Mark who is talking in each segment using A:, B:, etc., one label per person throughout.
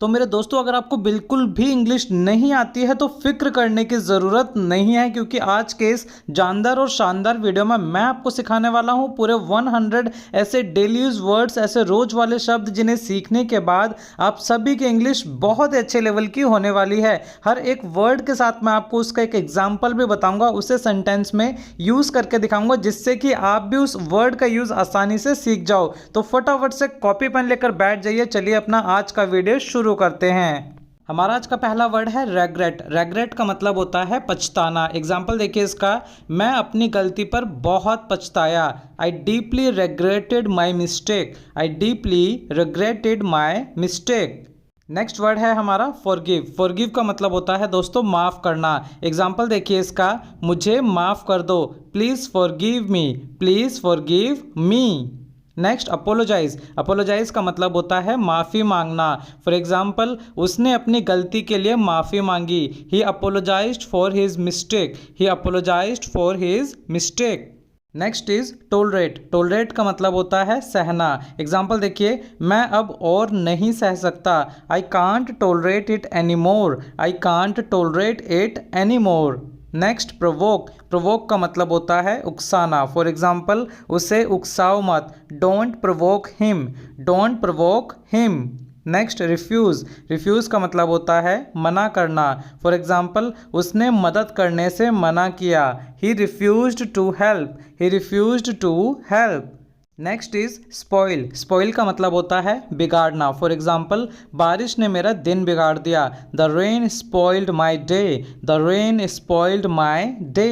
A: तो मेरे दोस्तों, अगर आपको बिल्कुल भी इंग्लिश नहीं आती है तो फिक्र करने की ज़रूरत नहीं है, क्योंकि आज के इस जानदार और शानदार वीडियो में मैं आपको सिखाने वाला हूं पूरे 100 ऐसे डेली यूज वर्ड्स, ऐसे रोज वाले शब्द जिन्हें सीखने के बाद आप सभी की इंग्लिश बहुत अच्छे लेवल की होने वाली है। हर एक वर्ड के साथ मैं आपको उसका एक एग्जाम्पल भी बताऊंगा, उसे सेंटेंस में यूज़ करके दिखाऊंगा, जिससे कि आप भी उस वर्ड का यूज़ आसानी से सीख जाओ। तो फटाफट से कॉपी पेन लेकर बैठ जाइए। चलिए अपना आज का वीडियो शुरू करते हैं। हमारा आज का पहला वर्ड है रेग्रेट। रेग्रेट का मतलब होता है पछताना। एग्जाम्पल देखिए इसका, मैं अपनी गलती पर बहुत पछताया। I deeply regretted my mistake. I deeply regretted my mistake. Next word है हमारा फॉरगिव। फॉरगिव का मतलब होता है दोस्तों माफ़ करना। एग्जाम्पल देखिए इसका, मुझे माफ़ कर दो। Please forgive me. Please forgive me. Next apologise. Apologise का मतलब होता है माफ़ी मांगना। फॉर एग्जाम्पल, उसने अपनी गलती के लिए माफ़ी मांगी। He apologised for his mistake. He apologised for his mistake. Next is tolerate. Tolerate का मतलब होता है सहना। एग्जाम्पल देखिए, मैं अब और नहीं सह सकता। I can't tolerate it any more. I can't tolerate it any more. Next provoke. Provoke का मतलब होता है उकसाना। फॉर एग्जाम्पल, उसे उकसाओ मत। Don't provoke him. Don't provoke him. Next refuse. Refuse का मतलब होता है मना करना। फॉर एग्जाम्पल, उसने मदद करने से मना किया। He refused to help. He refused to help. Next is spoil. Spoil का मतलब होता है बिगाड़ना। फॉर एग्जाम्पल, बारिश ने मेरा दिन बिगाड़ दिया। The rain spoiled my day. The rain spoiled my day.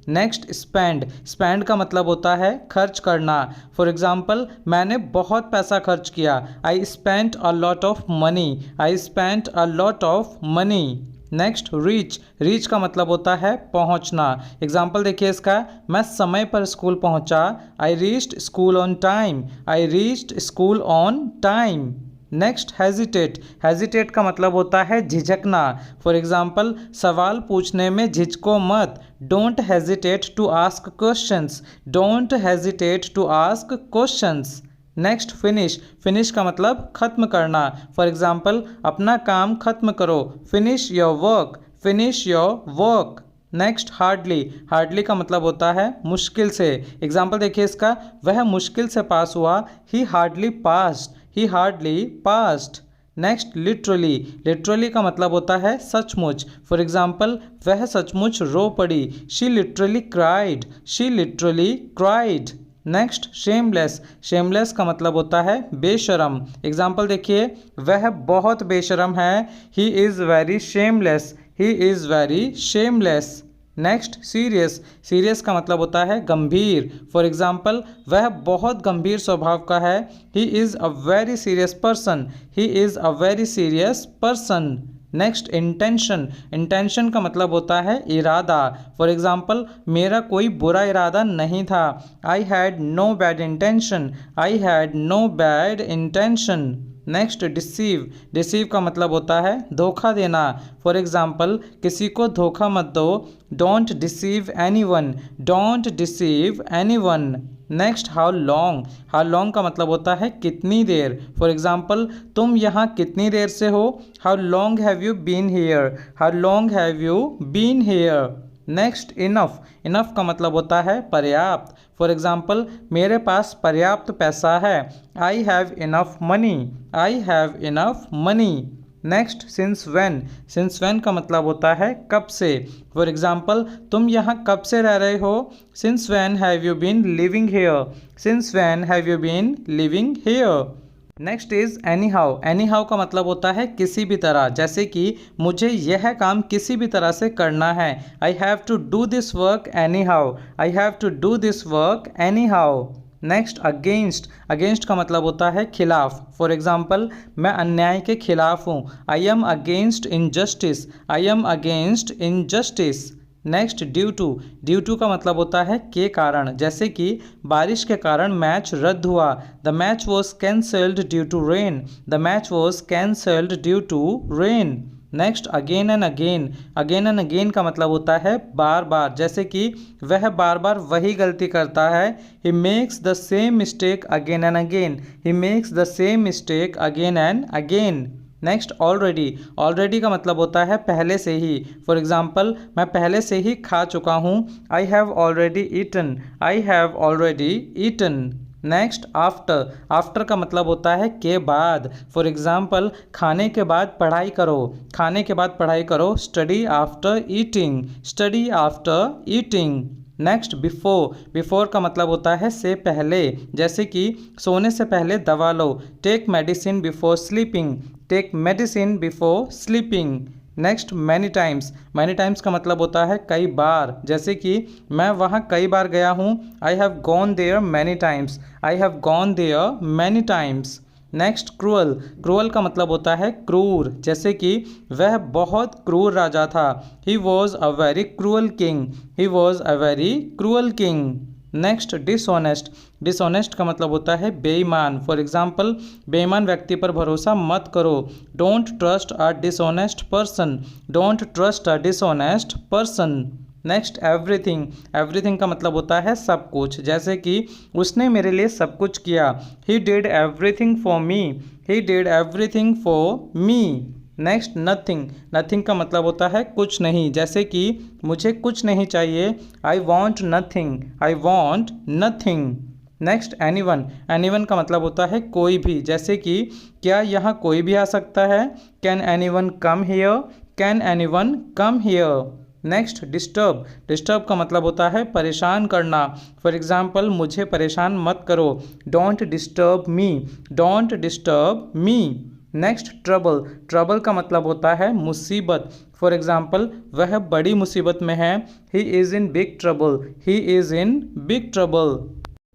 A: Next spend. Spend का मतलब होता है खर्च करना। फॉर एग्जाम्पल, मैंने बहुत पैसा खर्च किया। I spent a lot of money. I spent a lot of money. Next reach. Reach का मतलब होता है पहुंचना। एग्जाम्पल देखिए इसका, मैं समय पर स्कूल पहुंचा। I reached school on time. I reached school on time. Next hesitate. Hesitate का मतलब होता है झिझकना। फॉर एग्जाम्पल, सवाल पूछने में झिझको मत। Don't hesitate to ask questions. Don't hesitate to ask questions. Next finish. Finish का मतलब खत्म करना। फॉर एग्जाम्पल, अपना काम खत्म करो। Finish your work. Finish your work. Next hardly. Hardly का मतलब होता है मुश्किल से। एग्जाम्पल देखिए इसका, वह मुश्किल से पास हुआ। ही हार्डली पास्ड। ही hardly passed. Next literally. Literally का मतलब होता है सचमुच। फॉर एग्जाम्पल, वह सचमुच रो पड़ी। She literally cried. She literally cried. Next shameless. Shameless का मतलब होता है बेशरम। एग्जाम्पल देखिए, वह बहुत बेशरम है। He is very shameless. He is very shameless. Next serious. Serious का मतलब होता है गंभीर। फॉर एग्जाम्पल, वह बहुत गंभीर स्वभाव का है। He is a very serious person. He is a very serious person. Next intention. Intention का मतलब होता है इरादा। फॉर एग्जाम्पल, मेरा कोई बुरा इरादा नहीं था। I had no bad intention. I had no bad intention. Next deceive. Deceive का मतलब होता है धोखा देना। फॉर एग्जाम्पल, किसी को धोखा मत दो। Don't deceive any one. Don't deceive any one. Next how long. How long का मतलब होता है कितनी देर। फॉर एग्जाम्पल, तुम यहाँ कितनी देर से हो। How long have you been here. How long have you been here. Next enough. Enough का मतलब होता है पर्याप्त। फॉर एग्जाम्पल, मेरे पास पर्याप्त पैसा है। I have enough money. I have enough money. Next since when. Since when का मतलब होता है कब से। फॉर एग्जाम्पल, तुम यहाँ कब से रह रहे हो। Since when have you been living here. Since when have you been living here. Next is anyhow. Anyhow का मतलब होता है किसी भी तरह, जैसे कि मुझे यह काम किसी भी तरह से करना है। I have to do this work anyhow. I have to do this work anyhow. Next against. Against का मतलब होता है खिलाफ। फॉर एग्जाम्पल, मैं अन्याय के खिलाफ हूँ। I am against injustice. I am against injustice. Next due to. Due to का मतलब होता है के कारण, जैसे कि बारिश के कारण मैच रद्द हुआ। The match was cancelled due to rain. The match was cancelled due to rain. Next again and again. Again and again का मतलब होता है बार बार, जैसे कि वह बार बार वही गलती करता है। He makes the same mistake again and again. He makes the same mistake again and again. Next already, already का मतलब होता है पहले से ही। फॉर एग्जाम्पल, मैं पहले से ही खा चुका हूँ। I have already eaten, I have already eaten. Next after, after का मतलब होता है के बाद। फॉर एग्जाम्पल, खाने के बाद पढ़ाई करो, खाने के बाद पढ़ाई करो। Study after eating, study after eating. Next before, before का मतलब होता है से पहले, जैसे कि सोने से पहले दवा लो। Take medicine before sleeping, take medicine before sleeping. Next many times, many times का मतलब होता है कई बार, जैसे कि मैं वहाँ कई बार गया हूँ। I have gone there many times, I have gone there many times. Next cruel, cruel का मतलब होता है क्रूर, जैसे कि वह बहुत क्रूर राजा था। He was a very cruel king, he was a very cruel king. Next dishonest, dishonest का मतलब होता है बेईमान। फॉर एग्जाम्पल, बेईमान व्यक्ति पर भरोसा मत करो। Don't trust a dishonest person, don't trust a dishonest person. Next everything, everything का मतलब होता है सब कुछ, जैसे कि उसने मेरे लिए सब कुछ किया। He did everything for me, he did everything for me. Next nothing, nothing का मतलब होता है कुछ नहीं, जैसे कि मुझे कुछ नहीं चाहिए। I want nothing, I want nothing. Next anyone, anyone का मतलब होता है कोई भी, जैसे कि क्या यहाँ कोई भी आ सकता है। Can anyone come here, can anyone come here. Next disturb, disturb का मतलब होता है परेशान करना। फॉर एग्जाम्पल, मुझे परेशान मत करो। Don't disturb me, don't disturb me. Next trouble, trouble का मतलब होता है मुसीबत। फॉर एग्जाम्पल, वह बड़ी मुसीबत में है। He is in big trouble, he is in big trouble.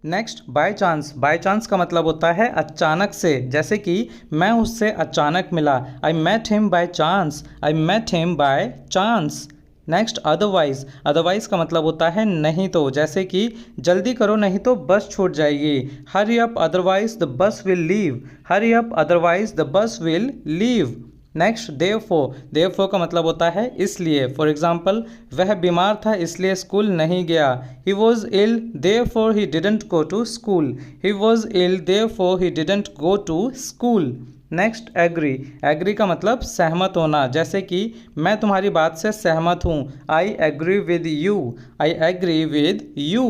A: Next by chance, by chance का मतलब होता है अचानक से, जैसे कि मैं उससे अचानक मिला। I met him by chance, I met him by chance. Next otherwise, otherwise का मतलब होता है नहीं तो, जैसे कि जल्दी करो नहीं तो बस छूट जाएगी। Hurry up otherwise the bus will leave, hurry up otherwise the bus will leave. Next therefore, therefore का मतलब होता है इसलिए। फॉर एग्जाम्पल, वह बीमार था इसलिए स्कूल नहीं गया। He was ill therefore he didn't go to school, he was ill therefore he didn't go to school. Next agree, agree का मतलब सहमत होना, जैसे कि मैं तुम्हारी बात से सहमत हूँ। I agree with you, I agree with you.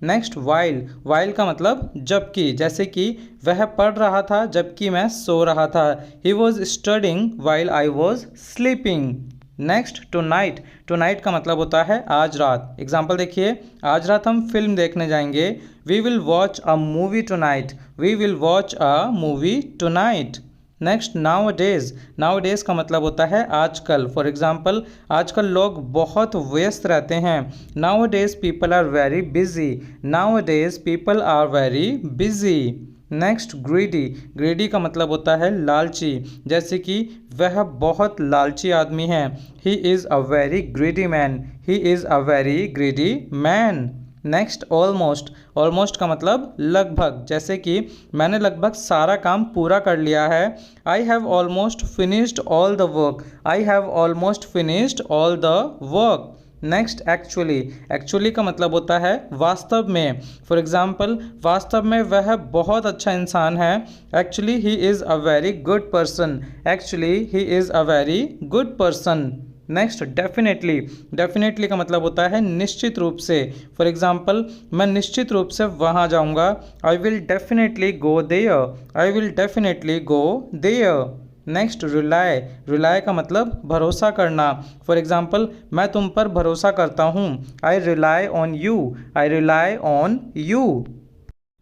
A: Next while, while का मतलब जबकि, जैसे कि वह पढ़ रहा था जबकि मैं सो रहा था। He was studying while I was sleeping. Next tonight, tonight का मतलब होता है आज रात। एग्जाम्पल देखिए, आज रात हम फिल्म देखने जाएंगे। We will watch a movie tonight, we will watch a movie tonight. Next nowadays, nowadays का मतलब होता है आजकल। फॉर एग्जाम्पल, आजकल लोग बहुत व्यस्त रहते हैं। Nowadays people are very busy, nowadays people are very busy. Next greedy, greedy का मतलब होता है लालची, जैसे कि वह बहुत लालची आदमी है। He is a very greedy man, he is a very greedy man. Next almost, almost का मतलब लगभग, जैसे कि मैंने लगभग सारा काम पूरा कर लिया है। I have almost finished all the work, I have almost finished all the work. Next actually, actually का मतलब होता है वास्तव में। फॉर एग्जाम्पल, वास्तव में वह बहुत अच्छा इंसान है। Actually he is a very good person, actually he is a very good person. Next definitely, definitely का मतलब होता है निश्चित रूप से। फॉर एग्जाम्पल, मैं निश्चित रूप से वहाँ जाऊँगा। I will definitely go there, I will definitely go there. Next rely, rely का मतलब भरोसा करना। फॉर एग्जाम्पल, मैं तुम पर भरोसा करता हूँ। I rely on you, I rely on you.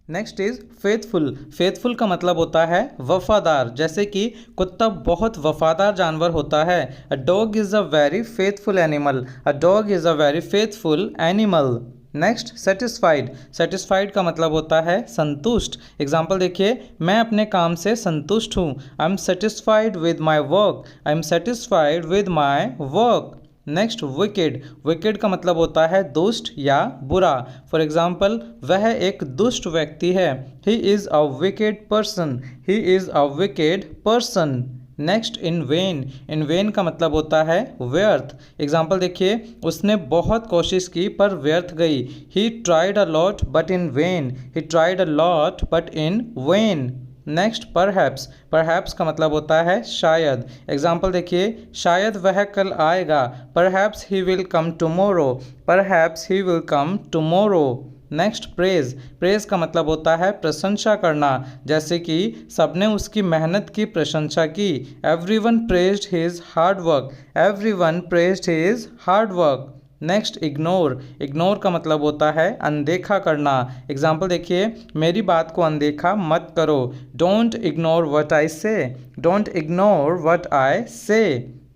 A: Next is faithful, faithful का मतलब होता है वफादार, जैसे कि कुत्ता बहुत वफादार जानवर होता है। A dog is a very faithful animal, a dog is a very faithful animal. Next satisfied, satisfied का मतलब होता है संतुष्ट। एग्जाम्पल देखिए, मैं अपने काम से संतुष्ट हूँ। I am satisfied with my work, I am satisfied with my work. Next wicked, wicked का मतलब होता है दुष्ट या बुरा। फॉर एग्जाम्पल, वह एक दुष्ट व्यक्ति है। He is a wicked person, he is a wicked person. Next in when, in when का मतलब होता है व्यर्थ। एग्जाम्पल देखिए, उसने बहुत कोशिश की पर व्यर्थ गई। He tried a lot but in when, he tried a lot but in when. Next perhaps, perhaps का मतलब होता है शायद। एग्जाम्पल देखिए, शायद वह कल आएगा, perhaps he will come tomorrow, perhaps he will come tomorrow. Next praise, praise का मतलब होता है प्रशंसा करना, जैसे कि सबने उसकी मेहनत की प्रशंसा की। Everyone praised his hard work, everyone praised his hard work. Next ignore, ignore का मतलब होता है अनदेखा करना। एग्जाम्पल देखिए, मेरी बात को अनदेखा मत करो, डोंट इग्नोर व्हाट आई से, डोंट इग्नोर व्हाट आई से।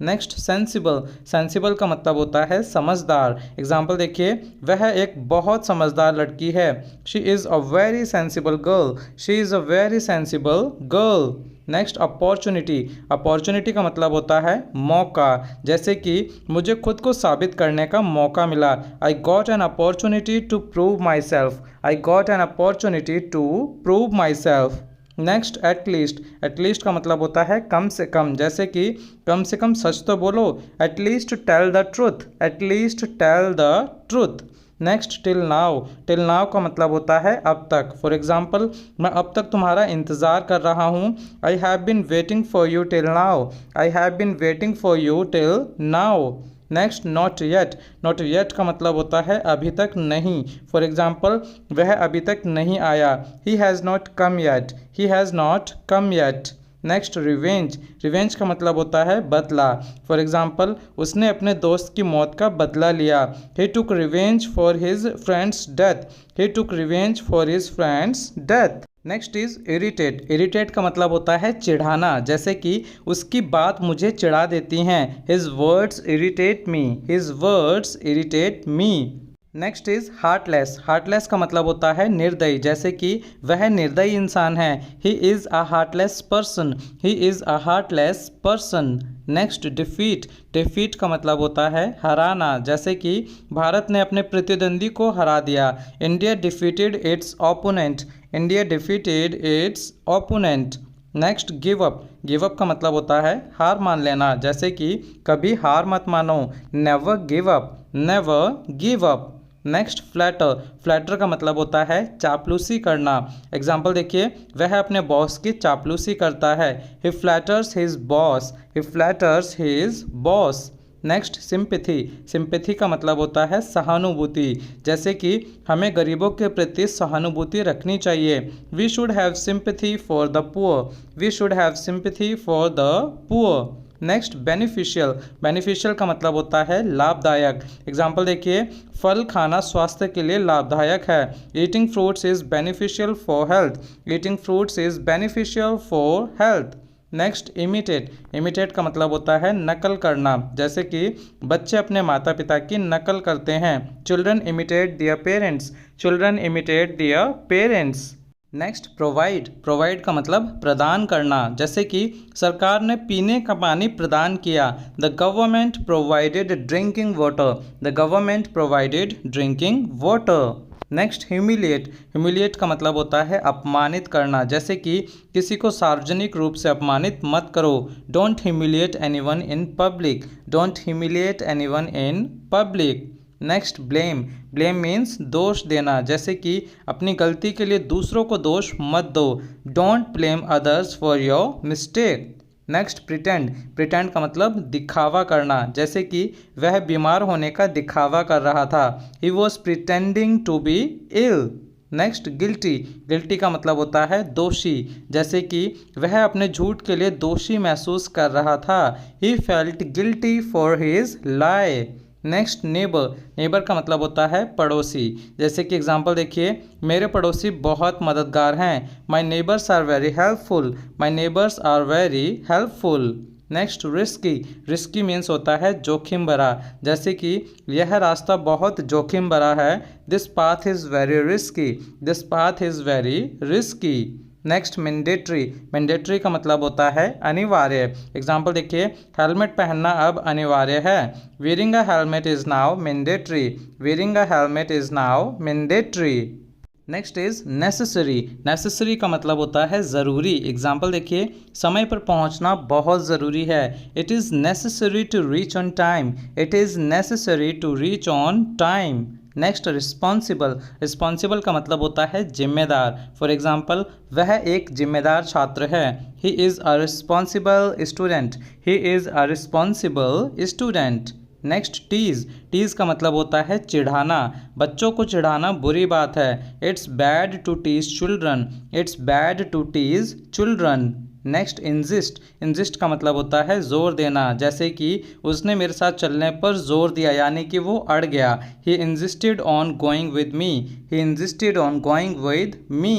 A: नेक्स्ट सेंसिबल, सेंसिबल का मतलब होता है समझदार। एग्जाम्पल देखिए, वह एक बहुत समझदार लड़की है, she is a very sensible girl, she is a very sensible girl. Next opportunity, opportunity का मतलब होता है मौका, जैसे कि मुझे खुद को साबित करने का मौका मिला, I got an opportunity to prove myself, I got an opportunity to prove myself. Next at least, at least का मतलब होता है कम से कम, जैसे कि कम से कम सच तो बोलो, at least tell the truth, at least tell the truth. Next till now, till now का मतलब होता है अब तक। फॉर एग्जाम्पल, मैं अब तक तुम्हारा इंतज़ार कर रहा हूँ, I have been waiting for you till now, I have been waiting for you till now. Next not yet, not yet का मतलब होता है अभी तक नहीं। फॉर एग्जाम्पल, वह अभी तक नहीं आया, he has not come yet, he has not come yet. Next revenge, revenge का मतलब होता है बदला। फॉर एग्जाम्पल, उसने अपने दोस्त की मौत का बदला लिया, he took revenge for his friend's death, he took revenge for his friend's death. Next is irritate, irritate का मतलब होता है चिढ़ाना, जैसे कि उसकी बात मुझे चिढ़ा देती हैं, his words irritate me, his words irritate me. Next is heartless, heartless का मतलब होता है निर्दयी, जैसे कि वह निर्दयी इंसान है, he is a heartless person, he is a heartless person. Next defeat, defeat का मतलब होता है हराना, जैसे कि भारत ने अपने प्रतिद्वंदी को हरा दिया, India defeated it's opponent, India defeated it's opponent. Next give up, give up का मतलब होता है हार मान लेना, जैसे कि कभी हार मत मानो, never give up, never give up. Next flatter, flatter का मतलब होता है चापलूसी करना। एग्जाम्पल देखिए, वह अपने बॉस की चापलूसी करता है, he flatters his boss, he flatters his boss. Next sympathy, sympathy का मतलब होता है सहानुभूति, जैसे कि हमें गरीबों के प्रति सहानुभूति रखनी चाहिए, we should have sympathy for the poor, we should have sympathy for the poor. Next beneficial, beneficial का मतलब होता है लाभदायक। एग्जाम्पल देखिए, फल खाना स्वास्थ्य के लिए लाभदायक है, eating fruits is beneficial for health, eating fruits is beneficial for health. Next imitate, imitate का मतलब होता है नकल करना, जैसे कि बच्चे अपने माता पिता की नकल करते हैं, children imitate their parents, children imitate their parents. Next provide, provide का मतलब प्रदान करना, जैसे कि सरकार ने पीने का पानी प्रदान किया, the government provided drinking water, the government provided drinking water. Next humiliate, humiliate का मतलब होता है अपमानित करना, जैसे कि किसी को सार्वजनिक रूप से अपमानित मत करो, don't humiliate anyone in public, don't humiliate anyone in public. Next blame, blame means दोष देना, जैसे कि अपनी गलती के लिए दूसरों को दोष मत दो, don't blame others for your mistake. Next pretend, pretend का मतलब दिखावा करना, जैसे कि वह बीमार होने का दिखावा कर रहा था, he was pretending to be ill. Next guilty, guilty का मतलब होता है दोषी, जैसे कि वह अपने झूठ के लिए दोषी महसूस कर रहा था, he felt guilty for his lie. Next neighbour, neighbour का मतलब होता है पड़ोसी, जैसे कि एग्जांपल देखिए, मेरे पड़ोसी बहुत मददगार हैं, my neighbours are very helpful, my neighbours are very helpful. Next risky, risky means होता है जोखिम भरा, जैसे कि यह रास्ता बहुत जोखिम भरा है, this path is very risky, this path is very risky. Next mandatory, mandatory का मतलब होता है अनिवार्य। एग्जाम्पल देखिए, हेलमेट पहनना अब अनिवार्य है, wearing a helmet is now mandatory, wearing a helmet is now mandatory. Next is necessary, necessary का मतलब होता है ज़रूरी। एग्जाम्पल देखिए, समय पर पहुंचना बहुत ज़रूरी है, it is necessary to reach on time, it is necessary to reach on time. Next responsible, responsible का मतलब होता है जिम्मेदार। फॉर एग्जाम्पल, वह एक जिम्मेदार छात्र है। He is a responsible student, he is a responsible student. Next tease, tease का मतलब होता है चिढ़ाना। बच्चों को चिढ़ाना बुरी बात है। It's bad to tease children, it's bad to tease children. Next insist, insist का मतलब होता है जोर देना, जैसे कि उसने मेरे साथ चलने पर जोर दिया, यानी कि वो अड़ गया। He insisted on going with me, he insisted on going with me.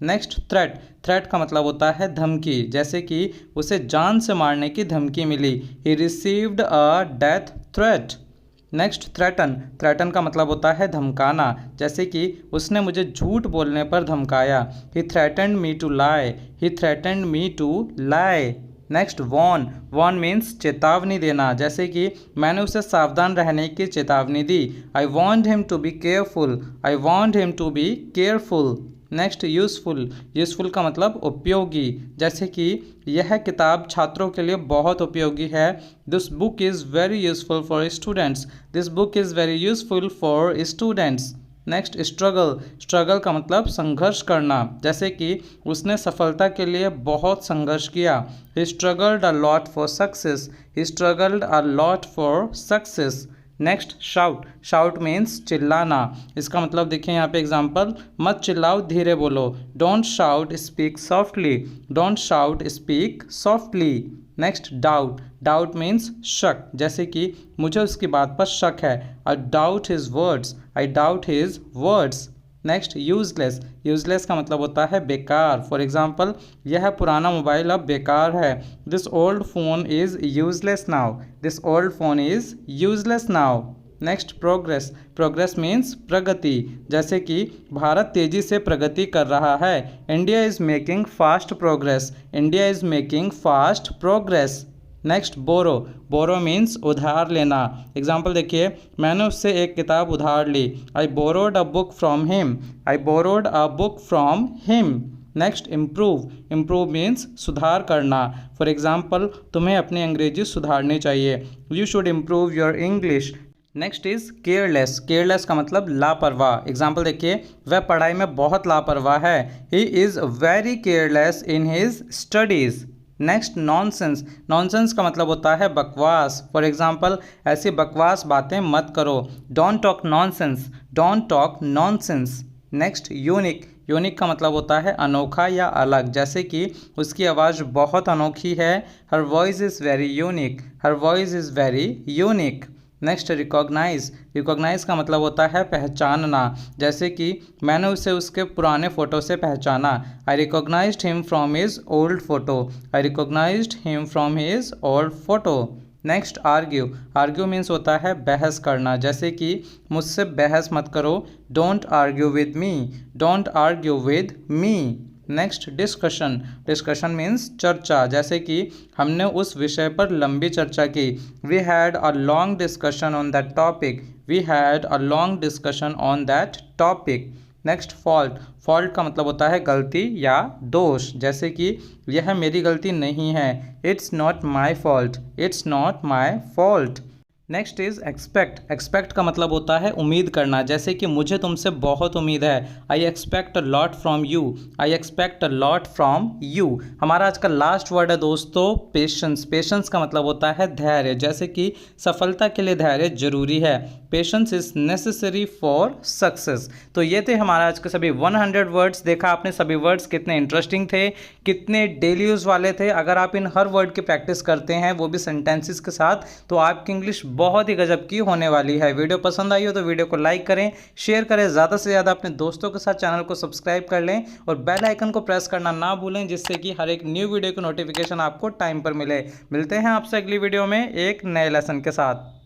A: Next threat, threat का मतलब होता है धमकी, जैसे कि उसे जान से मारने की धमकी मिली। He received a death threat. Next threaten, threaten का मतलब होता है धमकाना, जैसे कि उसने मुझे झूठ बोलने पर धमकाया। He threatened me to lie, he threatened me to lie. Next warn, warn means चेतावनी देना, जैसे कि मैंने उसे सावधान रहने की चेतावनी दी। I want him to be careful, I want him to be careful. Next useful, useful का मतलब उपयोगी, जैसे कि यह किताब छात्रों के लिए बहुत उपयोगी है। This book is very useful for students, this book is very useful for students. Next struggle, struggle का मतलब संघर्ष करना, जैसे कि उसने सफलता के लिए बहुत संघर्ष किया। He struggled a lot for success, he struggled a lot for success. Next shout, shout means चिल्लाना, इसका मतलब देखिए यहाँ पे एग्जांपल, मत चिल्लाओ धीरे बोलो। Don't shout speak softly, don't shout speak softly. Next doubt, doubt means शक, जैसे कि मुझे उसकी बात पर शक है। I doubt his words, I doubt his words. Next useless, useless का मतलब होता है बेकार। फॉर एग्जाम्पल, यह पुराना मोबाइल अब बेकार है। This old phone is useless now, this old phone is useless now. Next progress, progress means प्रगति, जैसे कि भारत तेजी से प्रगति कर रहा है। India is making fast progress, India is making fast progress. Next borrow, borrow means उधार लेना। एग्जाम्पल देखिए, मैंने उससे एक किताब उधार ली। I borrowed a book from him, I borrowed a book from him. Next improve, improve means सुधार करना। फॉर एग्जाम्पल, तुम्हें अपनी अंग्रेजी सुधारनी चाहिए। You should improve your English. Next is careless, careless का मतलब लापरवाह। एग्जाम्पल देखिए, वह पढ़ाई में बहुत लापरवाह है। He is very careless in his studies. Next nonsense, nonsense का मतलब होता है बकवास। फॉर एग्जाम्पल, ऐसी बकवास बातें मत करो। Don't talk nonsense, don't talk nonsense. Next unique, unique का मतलब होता है अनोखा या अलग, जैसे कि उसकी आवाज़ बहुत अनोखी है। Her voice is very unique, her voice is very unique. Next recognise, recognise का मतलब होता है पहचानना, जैसे कि मैंने उसे उसके पुराने फ़ोटो से पहचाना। I recognised him from his old photo, I recognised him from his old photo. Next argue, argue means होता है बहस करना, जैसे कि मुझसे बहस मत करो। Don't argue with me, don't argue with me. Next discussion, discussion means चर्चा, जैसे कि हमने उस विषय पर लंबी चर्चा की। We had a long discussion on that topic, we had a long discussion on that topic. Next fault, fault का मतलब होता है गलती या दोष, जैसे कि यह मेरी गलती नहीं है। It's not my fault, it's not my fault. Next is expect, expect का मतलब होता है उम्मीद करना, जैसे कि मुझे तुमसे बहुत उम्मीद है। I expect a lot from you, I expect a lot from you. हमारा आज का लास्ट वर्ड है दोस्तों पेशेंस, पेशेंस का मतलब होता है धैर्य, जैसे कि सफलता के लिए धैर्य जरूरी है। Patience is necessary for success. तो ये थे हमारा आज के सभी 100 वर्ड्स। देखा आपने सभी वर्ड्स कितने इंटरेस्टिंग थे, कितने डेली यूज़ वाले थे। अगर आप इन हर वर्ड की प्रैक्टिस करते हैं, वो भी सेंटेंसेस के साथ, तो आपकी इंग्लिश बहुत ही गजब की होने वाली है। वीडियो पसंद आई हो तो वीडियो को लाइक करें, शेयर करें, ज़्यादा से ज़्यादा अपने दोस्तों के साथ चैनल को सब्सक्राइब कर लें और बेल आइकन को प्रेस करना ना भूलें, जिससे कि हर एक न्यू वीडियो की नोटिफिकेशन आपको टाइम पर मिले। मिलते हैं आपसे अगली वीडियो में एक नए लेसन के साथ।